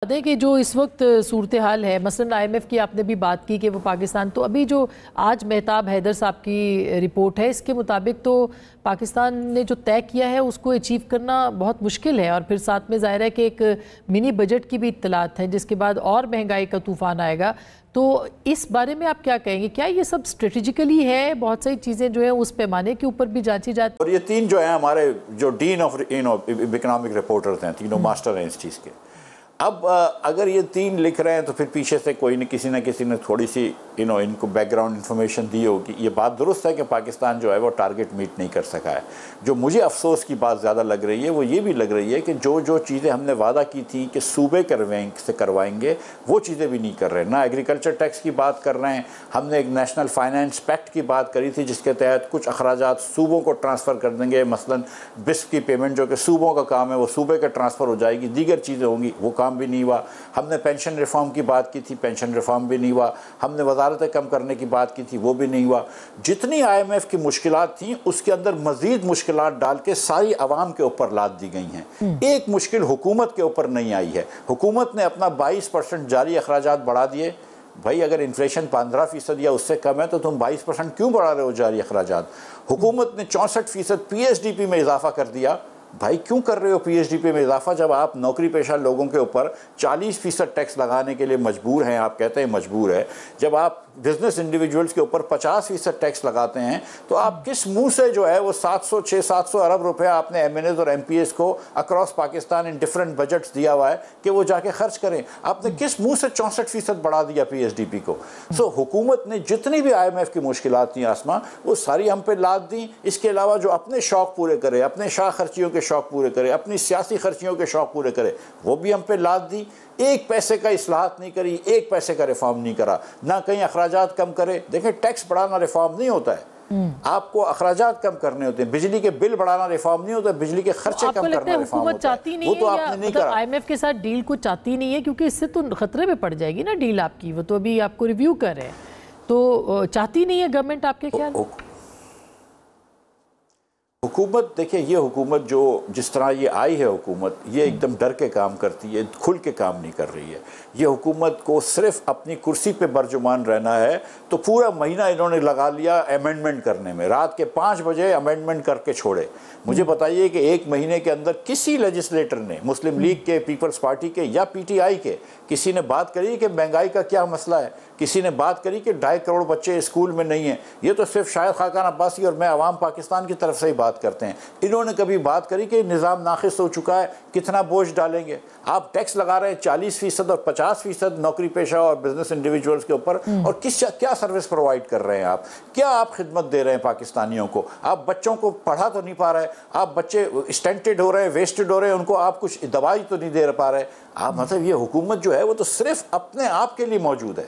दें कि जो इस वक्त सूरत हाल है, मसलन IMF की आपने भी बात की कि वो पाकिस्तान, तो अभी जो आज मेहताब हैदर साहब की रिपोर्ट है, इसके मुताबिक तो पाकिस्तान ने जो तय किया है उसको अचीव करना बहुत मुश्किल है। और फिर साथ में ज़ाहिर है कि एक मिनी बजट की भी इत्तलात हैं, जिसके बाद और महंगाई का तूफान आएगा। तो इस बारे में आप क्या कहेंगे? क्या ये सब स्ट्रेटेजिकली है? बहुत सारी चीज़ें जो है उस पैमाने के ऊपर भी जांची जाती और ये तीन जो है हमारे जो डीन ऑफ इकोनॉमिक रिपोर्टर्स हैं, तीनों मास्टर हैं इस चीज़ के। अब अगर ये तीन लिख रहे हैं तो फिर पीछे से कोई न किसी ने थोड़ी सी इनको बैकग्राउंड इन्फॉर्मेशन दी होगी। ये बात दुरुस्त है कि पाकिस्तान जो है वो टारगेट मीट नहीं कर सका है। जो मुझे अफसोस की बात ज़्यादा लग रही है वो ये भी लग रही है कि जो चीज़ें हमने वादा की थी कि सूबे करवाएंगे वो चीज़ें भी नहीं कर रहे। ना एग्रीकल्चर टैक्स की बात कर रहे हैं। हमने एक नेशनल फाइनेंस पैक्ट की बात करी थी जिसके तहत कुछ अखराजात सूबों को ट्रांसफ़र कर देंगे। मसलन बिस्क की पेमेंट जो कि सूबों का काम है वो सूबे का ट्रांसफ़र हो जाएगी, दीगर चीज़ें होंगी, वो काम भी नहीं हुआ। हमने पेंशन रिफॉर्म की बात की थी, पेंशन रिफॉर्म भी नहीं हुआ। हमने वजारतें कम करने की बात की थी, वो भी नहीं हुआ। जितनी IMF की मुश्किलात थी उसके अंदर मजीद मुश्किलात डाल के सारी आवाम के ऊपर लाद दी गई हैं। एक मुश्किल हुकूमत के ऊपर नहीं आई है। हुकूमत ने अपना 22% जारी अखराजात बढ़ा दिए। भाई अगर इन्फ्लेशन 15% या उससे कम है तो तुम 22% क्यों बढ़ा रहे हो जारी अखराजात? हुकूमत ने 64% PSDP में इजाफा कर दिया। भाई क्यों कर रहे हो PSDP में इजाफा जब आप नौकरी पेशा लोगों के ऊपर 40% टैक्स लगाने के लिए मजबूर हैं? आप कहते हैं मजबूर है। जब आप बिजनेस इंडिविजुअल्स के ऊपर 50% टैक्स लगाते हैं तो आप किस मुंह से जो है वो 600-700 अरब रुपया आपने MNAs और MPAs को across Pakistan in different budgets दिया हुआ है कि वो जाके खर्च करें? आपने किस मुंह से 64% बढ़ा दिया PSDP को? सो हुकूमत ने जितनी भी IMF की मुश्किलात थी आसमां वो सारी हम पे लाद दी। इसके अलावा जो अपने शौक पूरे करे, अपने शाह खर्चियों के शौक पूरे करे, अपनी सियासी खर्चियों के शौक पूरे करे, वो भी हम पे लाद दी। एक पैसे का इस्लाहत नहीं करी, एक पैसे का रिफॉर्म नहीं करा, ना कहीं अखराजात कम करे। देखें टैक्स बढ़ाना रिफॉर्म नहीं होता है। आपको अखराजात कम करने होते हैं। बिजली के बिल बढ़ाना रिफॉर्म नहीं होता, बिजली के खर्चे कम करना रिफॉर्म होता है। वो तो आपने नहीं करा। IMF के साथ डील को चाहती नहीं है क्योंकि इससे तो खतरे में पड़ जाएगी ना डील आपकी। वो तो अभी आपको रिव्यू कर रहे हैं, तो चाहती नहीं है गवर्नमेंट आपके ख्याल? हुकूमत देखिए, ये हुकूमत जो जिस तरह ये आई है हुकूमत, ये एकदम डर के काम करती है, खुल के काम नहीं कर रही है। ये हुकूमत को सिर्फ अपनी कुर्सी पे बरजुमान रहना है। तो पूरा महीना इन्होंने लगा लिया अमेंडमेंट करने में। रात के 5 बजे अमेंडमेंट करके छोड़े। मुझे बताइए कि एक महीने के अंदर किसी लेजिस्लेटर ने, मुस्लिम लीग के, पीपल्स पार्टी के या PTI के, किसी ने बात करी कि महंगाई का क्या मसला है? किसी ने बात करी कि 2.5 करोड़ बच्चे स्कूल में नहीं हैं? ये तो सिर्फ शायद खाकान अब्बासी और मैं अवाम पाकिस्तान की तरफ से ही बात करते हैं। इन्होंने कभी बात करी कि निज़ाम नाक़िस हो चुका है, कितना बोझ डालेंगे? आप टैक्स लगा रहे हैं 40% और 50% नौकरी पेशा और बिजनेस इंडिविजुअल्स के ऊपर, और क्या सर्विस प्रोवाइड कर रहे हैं आप? क्या आप खिदमत दे रहे हैं पाकिस्तानियों को? आप बच्चों को पढ़ा तो नहीं पा रहे, आप बच्चे स्टेंटेड हो रहे हैं, वेस्टेड हो रहे हैं, उनको आप कुछ दवाई तो नहीं दे पा रहे आप। मतलब ये हुकूमत जो है वो तो सिर्फ अपने आप के लिए मौजूद है।